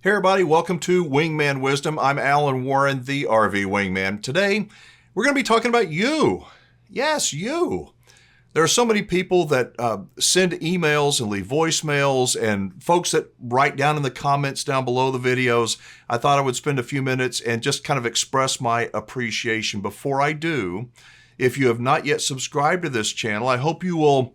Hey everybody, welcome to Wingman Wisdom. I'm Alan Warren, the RV Wingman. Today, we're going to be talking about you. Yes, you. There are so many people that send emails and leave voicemails and folks that write down in the comments down below the videos. I thought I would spend a few minutes and just kind of express my appreciation. Before I do, if you have not yet subscribed to this channel, I hope you will.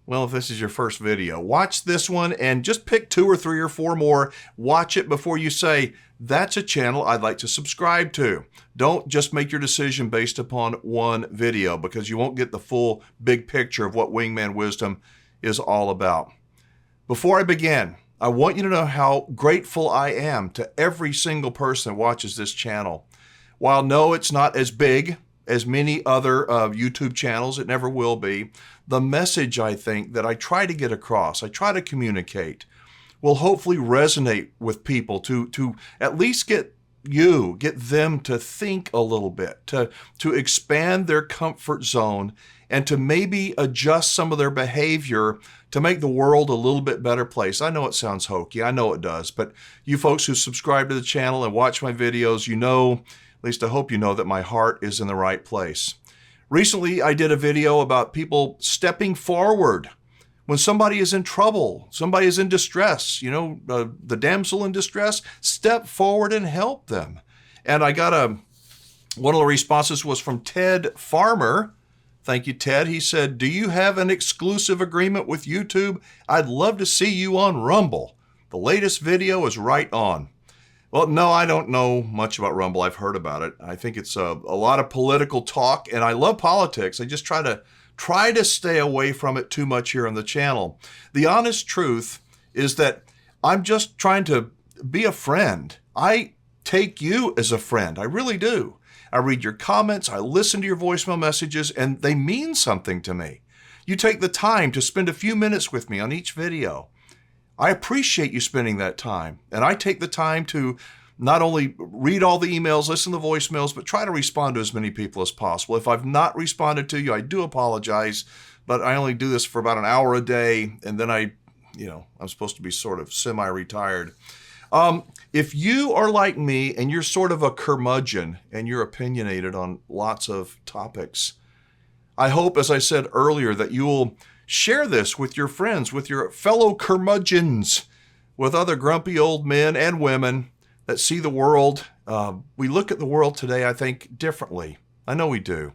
Well, if this is your first video, watch this one and just pick 2 or 3 or 4 more. Watch it before you say, that's a channel I'd like to subscribe to. Don't just make your decision based upon one video because you won't get the full big picture of what Wingman Wisdom is all about. Before I begin, I want you to know how grateful I am to every single person that watches this channel. While no, it's not as big as many other YouTube channels, it never will be. The message, I think, that I try to get across, I try to communicate, will hopefully resonate with people to at least get them to think a little bit, to expand their comfort zone and to maybe adjust some of their behavior to make the world a little bit better place. I know it sounds hokey, I know it does, but you folks who subscribe to the channel and watch my videos, you know, at least I hope you know that my heart is in the right place. Recently, I did a video about people stepping forward when somebody is in trouble, somebody is in distress, the damsel in distress, step forward and help them. And I got one of the responses was from Ted Farmer. Thank you, Ted. He said, "Do you have an exclusive agreement with YouTube? I'd love to see you on Rumble. The latest video is right on." Well, no, I don't know much about Rumble. I've heard about it. I think it's a lot of political talk, and I love politics. I just try to stay away from it too much here on the channel. The honest truth is that I'm just trying to be a friend. I take you as a friend. I really do. I read your comments, I listen to your voicemail messages, and they mean something to me. You take the time to spend a few minutes with me on each video. I appreciate you spending that time, and I take the time to not only read all the emails, listen to the voicemails, but try to respond to as many people as possible. If I've not responded to you, I do apologize, but I only do this for about an hour a day, and then I'm supposed to be sort of semi-retired. If you are like me and you're sort of a curmudgeon and you're opinionated on lots of topics, I hope, as I said earlier, that you will share this with your friends, with your fellow curmudgeons, with other grumpy old men and women that see the world. We look at the world today, I think, differently. I know we do.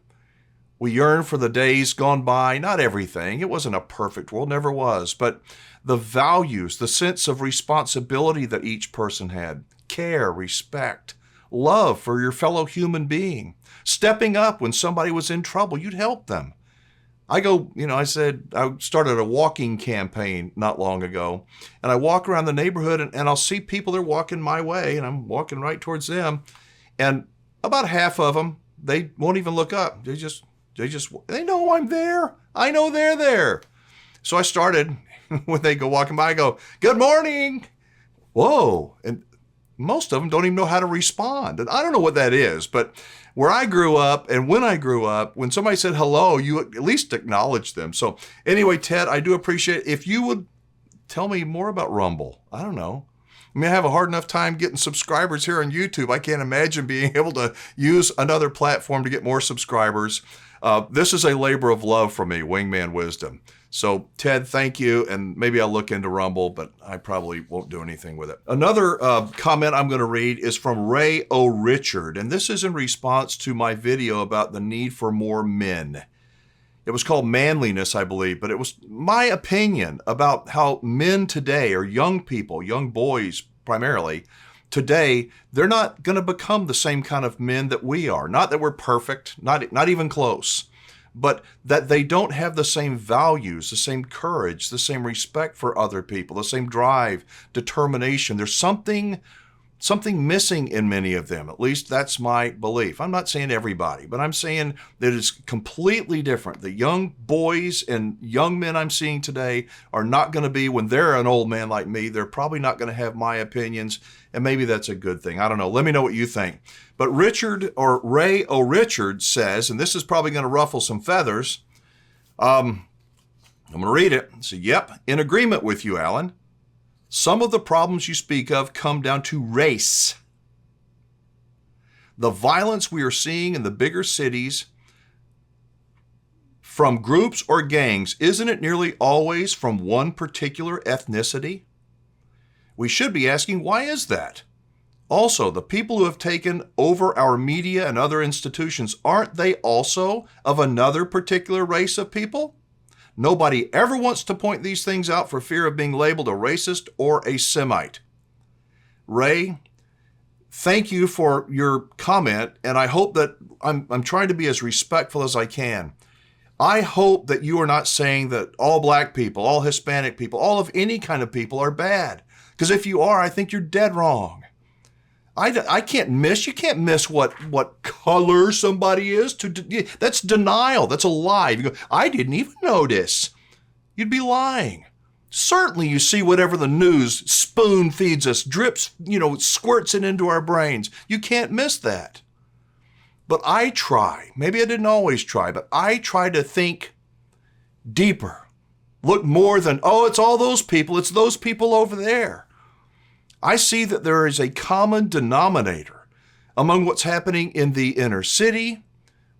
We yearn for the days gone by, not everything. It wasn't a perfect world, never was, but the values, the sense of responsibility that each person had, care, respect, love for your fellow human being, stepping up when somebody was in trouble, you'd help them. I started a walking campaign not long ago, and I walk around the neighborhood and I'll see people that are walking my way, and I'm walking right towards them, and about half of them, they won't even look up. They know I'm there. I know they're there. So I started, when they go walking by, I go, "Good morning." Whoa. And most of them don't even know how to respond. And I don't know what that is, but where I grew up and when I grew up, when somebody said hello, you at least acknowledge them. So anyway, Ted, I do appreciate it. If you would tell me more about Rumble. I don't know. I have a hard enough time getting subscribers here on YouTube. I can't imagine being able to use another platform to get more subscribers. This is a labor of love for me, Wingman Wisdom. So, Ted, thank you, and maybe I'll look into Rumble, but I probably won't do anything with it. Another comment I'm going to read is from Ray O. Richard, and this is in response to my video about the need for more men. It was called Manliness, I believe, but it was my opinion about how men today, or young people, young boys primarily, today, they're not going to become the same kind of men that we are. Not that we're perfect, not even close, but that they don't have the same values, the same courage, the same respect for other people, the same drive, determination. There's something missing in many of them. At least that's my belief. I'm not saying everybody, but I'm saying that it's completely different. The young boys and young men I'm seeing today are not going to be, when they're an old man like me, they're probably not going to have my opinions, and maybe that's a good thing. I don't know. Let me know what you think. But Ray O. Richard says, and this is probably going to ruffle some feathers, I'm going to read it. So, yep, in agreement with you, Alan. Some of the problems you speak of come down to race. The violence we are seeing in the bigger cities from groups or gangs, isn't it nearly always from one particular ethnicity? We should be asking, why is that? Also, the people who have taken over our media and other institutions, aren't they also of another particular race of people? Nobody ever wants to point these things out for fear of being labeled a racist or a Semite. Ray, thank you for your comment, and I hope that I'm trying to be as respectful as I can. I hope that you are not saying that all black people, all Hispanic people, all of any kind of people are bad. Because if you are, I think you're dead wrong. You can't miss what color somebody is. That's denial. That's a lie. If you go, I didn't even notice. You'd be lying. Certainly you see whatever the news spoon feeds us, drips, squirts it into our brains. You can't miss that. But I try, maybe I didn't always try, but I try to think deeper. Look more than, it's all those people, it's those people over there. I see that there is a common denominator among what's happening in the inner city,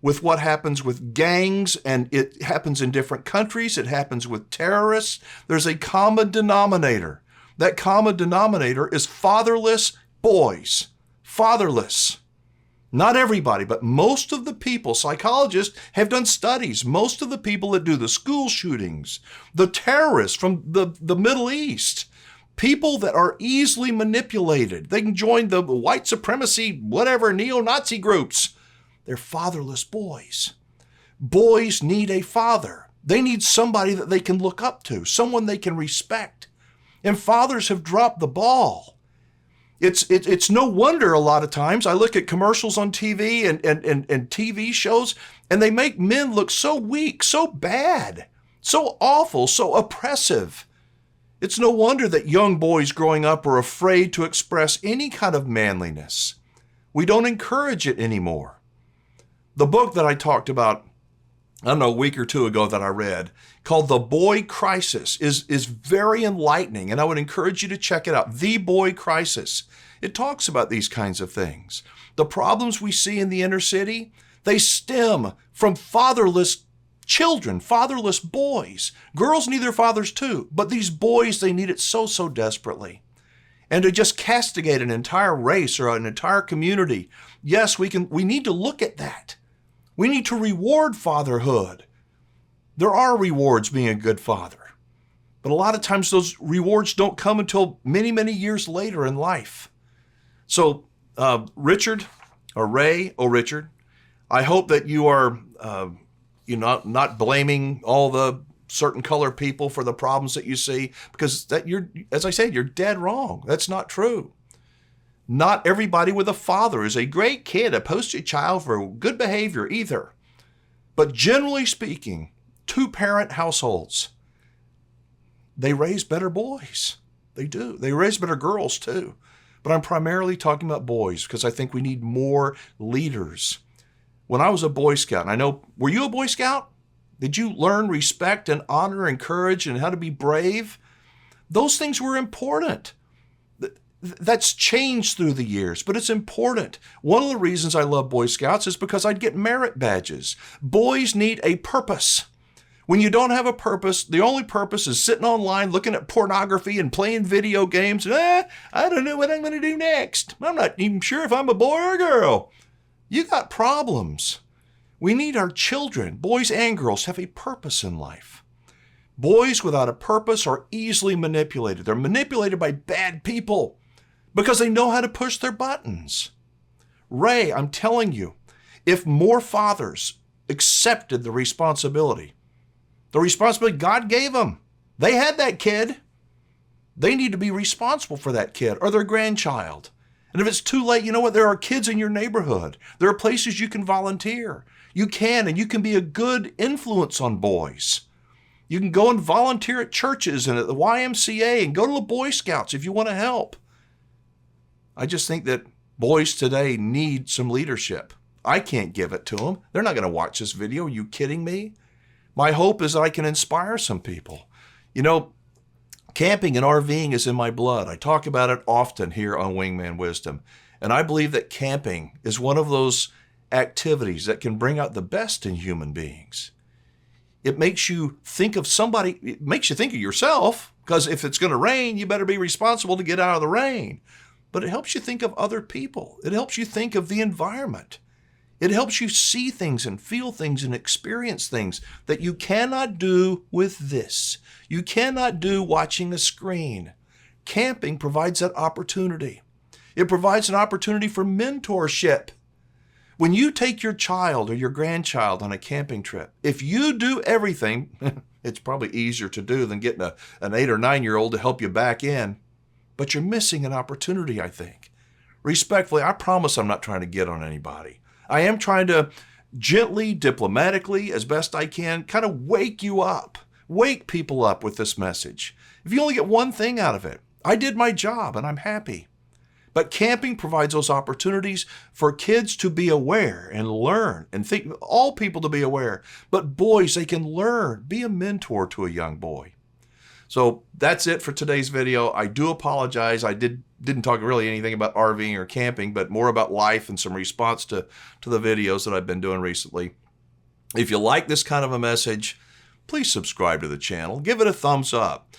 with what happens with gangs, and it happens in different countries, it happens with terrorists. There's a common denominator. That common denominator is fatherless boys. Fatherless. Not everybody, but most of the people, psychologists have done studies. Most of the people that do the school shootings, the terrorists from the Middle East, people that are easily manipulated. They can join the white supremacy, whatever, neo-Nazi groups. They're fatherless boys. Boys need a father. They need somebody that they can look up to, someone they can respect. And fathers have dropped the ball. It's no wonder a lot of times I look at commercials on TV and TV shows, and they make men look so weak, so bad, so awful, so oppressive. It's no wonder that young boys growing up are afraid to express any kind of manliness. We don't encourage it anymore. The book that I talked about, a week or two ago that I read, called The Boy Crisis, is very enlightening, and I would encourage you to check it out. The Boy Crisis. It talks about these kinds of things. The problems we see in the inner city, they stem from fatherless children, fatherless boys. Girls need their fathers too, but these boys, they need it so desperately. And to just castigate an entire race or an entire community, yes, we need to look at that. We need to reward fatherhood. There are rewards being a good father, but a lot of times those rewards don't come until many, many years later in life. So, Richard, I hope that you are not blaming all the certain color people for the problems that you see, because as I said, you're dead wrong. That's not true. Not everybody with a father is a great kid, a poster child for good behavior either. But generally speaking, two-parent households, they raise better boys. They do. They raise better girls too. But I'm primarily talking about boys because I think we need more leaders. When I was a Boy Scout, and I know, were you a Boy Scout? Did you learn respect and honor and courage and how to be brave? Those things were important. That's changed through the years, but it's important. One of the reasons I love Boy Scouts is because I'd get merit badges. Boys need a purpose. When you don't have a purpose, the only purpose is sitting online looking at pornography and playing video games. I don't know what I'm going to do next. I'm not even sure if I'm a boy or a girl. You got problems. We need our children, boys and girls, to have a purpose in life. Boys without a purpose are easily manipulated. They're manipulated by bad people because they know how to push their buttons. Ray, I'm telling you, if more fathers accepted the responsibility God gave them, they had that kid. They need to be responsible for that kid or their grandchild. And if it's too late, you know what? There are kids in your neighborhood. There are places you can volunteer. You can be a good influence on boys. You can go and volunteer at churches and at the YMCA and go to the Boy Scouts if you want to help. I just think that boys today need some leadership. I can't give it to them. They're not going to watch this video. Are you kidding me? My hope is that I can inspire some people. Camping and RVing is in my blood. I talk about it often here on Wingman Wisdom. And I believe that camping is one of those activities that can bring out the best in human beings. It makes you think of somebody, it makes you think of yourself, because if it's going to rain, you better be responsible to get out of the rain. But it helps you think of other people. It helps you think of the environment. It helps you see things and feel things and experience things that you cannot do with this. You cannot do watching a screen. Camping provides that opportunity. It provides an opportunity for mentorship. When you take your child or your grandchild on a camping trip, if you do everything, it's probably easier to do than getting an 8 or 9-year-old to help you back in, but you're missing an opportunity, I think. Respectfully, I promise I'm not trying to get on anybody. I am trying to gently, diplomatically, as best I can, kind of wake you up, wake people up with this message. If you only get one thing out of it, I did my job and I'm happy. But camping provides those opportunities for kids to be aware and learn and think, all people to be aware. But boys, they can learn, be a mentor to a young boy. So that's it for today's video. I do apologize. I didn't talk really anything about RVing or camping, but more about life and some response to the videos that I've been doing recently. If you like this kind of a message, please subscribe to the channel. Give it a thumbs up.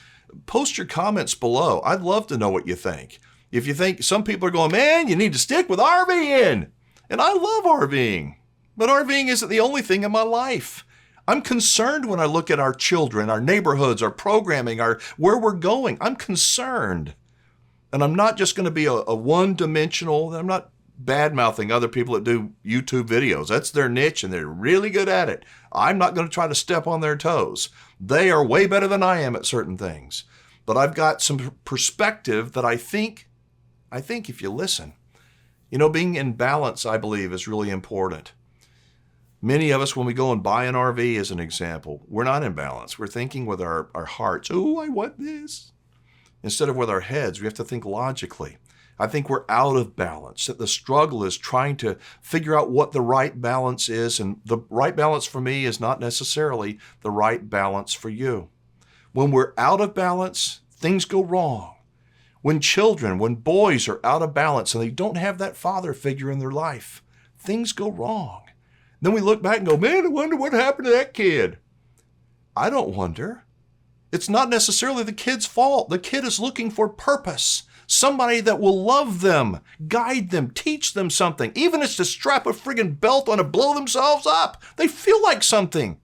Post your comments below. I'd love to know what you think. If you think some people are going, man, you need to stick with RVing. And I love RVing, but RVing isn't the only thing in my life. I'm concerned when I look at our children, our neighborhoods, our programming, where we're going. I'm concerned. And I'm not just going to be a one-dimensional, I'm not bad-mouthing other people that do YouTube videos. That's their niche and they're really good at it. I'm not going to try to step on their toes. They are way better than I am at certain things. But I've got some perspective that I think if you listen, being in balance, I believe, is really important. Many of us, when we go and buy an RV, as an example, we're not in balance. We're thinking with our hearts, oh, I want this. Instead of with our heads, we have to think logically. I think we're out of balance, that the struggle is trying to figure out what the right balance is, and the right balance for me is not necessarily the right balance for you. When we're out of balance, things go wrong. When boys are out of balance and they don't have that father figure in their life, things go wrong. Then we look back and go, man, I wonder what happened to that kid. I don't wonder. It's not necessarily the kid's fault. The kid is looking for purpose. Somebody that will love them, guide them, teach them something. Even if it's to strap a friggin' belt on and blow themselves up. They feel like something.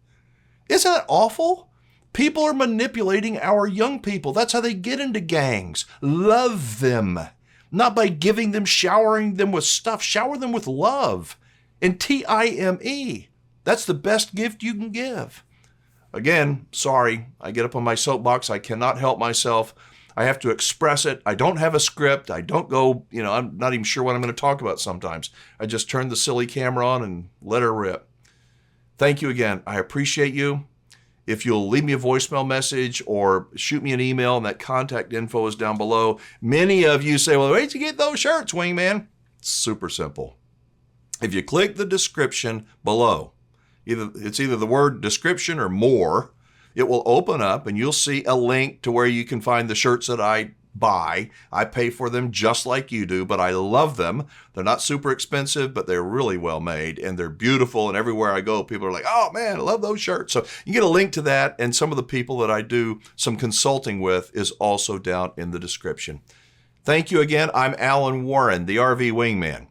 Isn't that awful? People are manipulating our young people. That's how they get into gangs. Love them. Not by giving them, showering them with stuff. Shower them with love. And TIME. That's the best gift you can give. Again, sorry, I get up on my soapbox. I cannot help myself. I have to express it. I don't have a script. I don't go, I'm not even sure what I'm going to talk about sometimes. I just turn the silly camera on and let her rip. Thank you again. I appreciate you. If you'll leave me a voicemail message or shoot me an email, and that contact info is down below. Many of you say, well, where'd you get those shirts, Wingman? It's super simple. If you click the description below, it's either the word description or more, it will open up and you'll see a link to where you can find the shirts that I buy. I pay for them just like you do, but I love them. They're not super expensive, but they're really well made and they're beautiful. And everywhere I go, people are like, oh man, I love those shirts. So you get a link to that. And some of the people that I do some consulting with is also down in the description. Thank you again. I'm Alan Warren, the RV Wingman.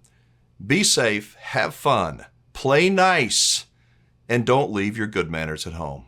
Be safe, have fun, play nice, and don't leave your good manners at home.